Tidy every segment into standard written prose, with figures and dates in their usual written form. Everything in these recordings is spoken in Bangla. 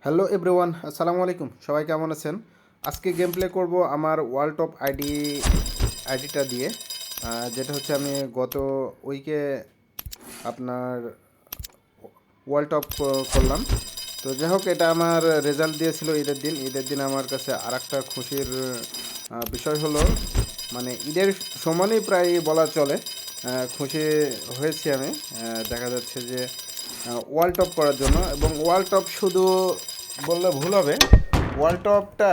হ্যালো এভরিওয়ান, আসসালামু আলাইকুম। সবাই কেমন আছেন? আজকে গেম প্লে করবো আমার ওয়ার্ল্ড টপ আইডিটা দিয়ে, যেটা হচ্ছে আমি গত উইকে আপনার ওয়ার্ল্ড টপ করলাম। তো যাই হোক, এটা আমার রেজাল্ট দিয়েছিল ঈদের দিন আমার কাছে আর একটা খুশির বিষয় হলো, মানে ঈদের সমানই প্রায় বলা চলে। খুশি হয়েছি আমি। দেখা যাচ্ছে যে ওয়ার্ল্ড টপ করার জন্য, এবং ওয়ার্ল্ড টপ শুধু বললে ভুল হবে। ওয়ার্ল্ড টপটা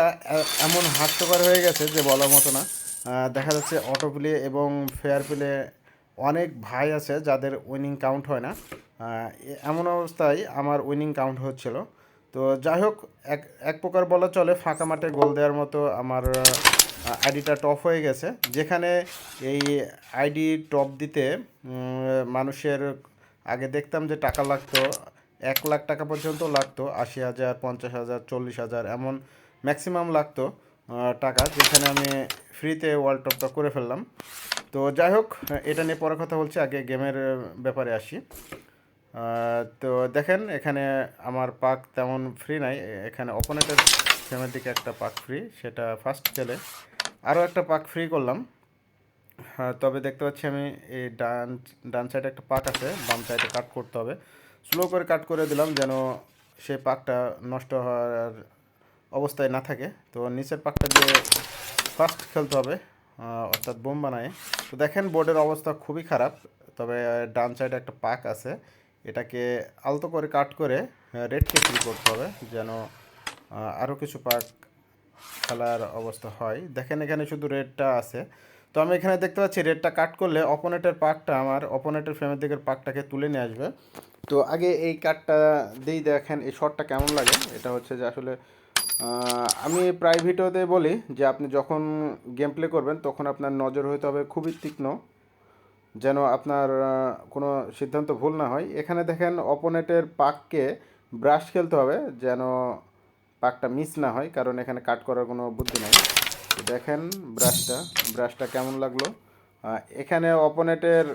এমন হাস্যকর হয়ে গেছে যে বলার মতো না। দেখা যাচ্ছে অটো প্লে এবং ফেয়ার প্লে অনেক ভাই আছে যাদের উইনিং কাউন্ট হয় না। এমন অবস্থায় আমার উইনিং কাউন্ট হচ্ছিল। তো যাই হোক, এক এক প্রকার বলা চলে ফাঁকা মাঠে গোল দেওয়ার মতো আমার আইডিটা টপ হয়ে গেছে। যেখানে এই আইডি টপ দিতে মানুষের আগে দেখতাম যে টাকা লাগতো, 1 লাখ টাকা পর্যন্ত লাগতো, 80,000, 50,000, 40,000 এমন ম্যাক্সিমাম লাগতো টাকা, যেখানে আমি ফ্রিতে ওয়ার্ল্ড টপটা করে ফেললাম। তো যাই হোক, এটা নিয়ে পরে কথা বলছি, আগে গেমের ব্যাপারে আসি। তো দেখেন, এখানে আমার পাক তেমন ফ্রি নাই। এখানে অপোনেন্টের ফ্রেমের দিকে একটা পাক ফ্রি, সেটা ফার্স্ট খেলে আরও একটা পাক ফ্রি করলাম। হ্যাঁ, তবে দেখতে পাচ্ছি আমি এই ডান সাইডে একটা পাক আছে, বাম সাইডে কাট করতে হবে। স্লো করে কাট করে দিলাম যেন সেই পাকটা নষ্ট হওয়ার অবস্থায় না থাকে। তো নিচের পাকটা দিয়ে ফার্স্ট খেলতে হবে, অর্থাৎ বোম বানায়। তো দেখেন বোর্ডের অবস্থা খুবই খারাপ, তবে ডান সাইডে একটা পাক আছে, এটাকে আলতো করে কাট করে রেডকে ফ্রি করতে হবে যেন আরও কিছু পাক খেলার অবস্থা হয়। দেখেন এখানে শুধু রেডটা আছে। তো আমি এখানে দেখতে পাচ্ছি রেডটা কাট করলে আমার অপোনেন্টের ফ্রেমের দিকের পাকটাকে তুলে নিয়ে আসবে। তো আগে এই কাটটা দিই, দেখেন এই শটটা কেমন লাগে। এটা হচ্ছে যে আসলে আমি প্রায় ভিডিওতে বলি যে আপনি যখন গেম প্লে করবেন তখন আপনার নজর হতে হবে খুবই তীক্ষ্ণ, যেন আপনার কোনো সিদ্ধান্ত ভুল না হয়। এখানে দেখেন অপোনেন্টের পাককে ব্রাশ খেলতে হবে যেন পাকটা মিস না হয়, কারণ এখানে কাট করার কোনো বুদ্ধি নাই। তো দেখেন ব্রাশটা কেমন লাগলো। এখানে অপোনেন্টের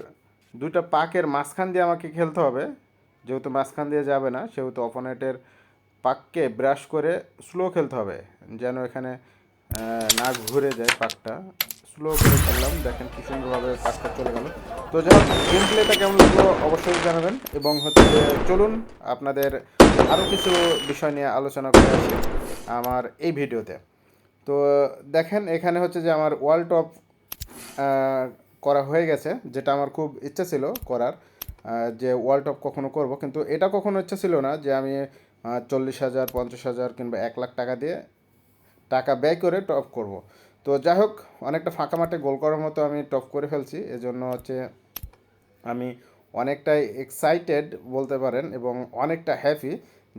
দুইটা পাকের মাঝখান দিয়ে আমাকে খেলতে হবে, যেহেতু মাঝখান দিয়ে যাবে না সেহেতু অপোনেন্টের পাককে ব্রাশ করে স্লো খেলতে হবে যেন এখানে না ঘুরে যায় পাকটা। স্লো করে খেললাম, দেখেন কি সুন্দরভাবে পাকটা চলে গেল। তো যাই হোক, গেম প্লেটা কেমন লাগলো অবশ্যই জানাবেন, এবং হচ্ছে যে চলুন আপনাদের আরও কিছু বিষয় নিয়ে আলোচনা করে আসি আমার এই ভিডিওতে। তো দেখেন এখানে হচ্ছে যে আমার ওয়ার্ল্ড টপ করা হয়ে গেছে, যেটা আমার খুব ইচ্ছা ছিল করার, যে ওয়ার্ল্ড টপ কখনো করব, কিন্তু এটা কখনো ইচ্ছা ছিল না যে আমি 40,000, 50,000 কিংবা 1 লাখ টাকা দিয়ে টাকা ব্যয় করে টপ করব। তো যাই হোক, অনেকটা ফাঁকা মাঠে গোল করার মতো আমি টপ করে ফেলছি, এজন্য হচ্ছে আমি অনেকটাই এক্সাইটেড বলতে পারেন, এবং অনেকটা হ্যাপি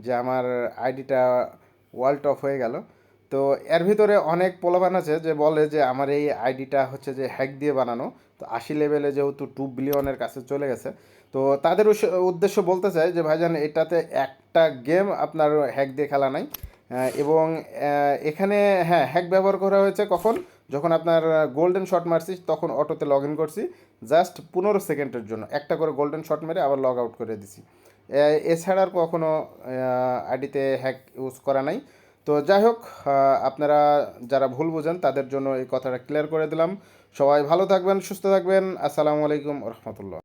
যে আমার আইডিটা ওয়ার্ল্ড টপ হয়ে গেল। তো এর ভিতরে অনেক পোলাপান আছে যে বলে যে আমার এই আইডিটা হচ্ছে যে হ্যাক দিয়ে বানানো। তো 80 লেভেলে যেহেতু 2 বিলিয়নের কাছে চলে গেছে, তো তাদের উদ্দেশ্য বলতে চাই যে ভাইজান, এটাতে একটা গেম আপনার হ্যাক দিয়ে খেলা নাই। এবং এখানে হ্যাঁ, হ্যাক ব্যবহার করা হয়েছে কখন, যখন আপনার গোল্ডেন শট মারছি তখন অটোতে লগ ইন করছি জাস্ট 15 সেকেন্ডের জন্য, একটা করে গোল্ডেন শট মেরে আবার লগ আউট করে দিছি। এছাড়া আর কখনো আইডিতে হ্যাক ইউজ করা নাই। তো যাই হোক, আপনারা যারা ভুল বোঝেন তাদের জন্য এই কথাটা ক্লিয়ার করে দিলাম। সবাই ভালো থাকবেন, সুস্থ থাকবেন। আসসালামু আলাইকুম রহমতুল্লাহ।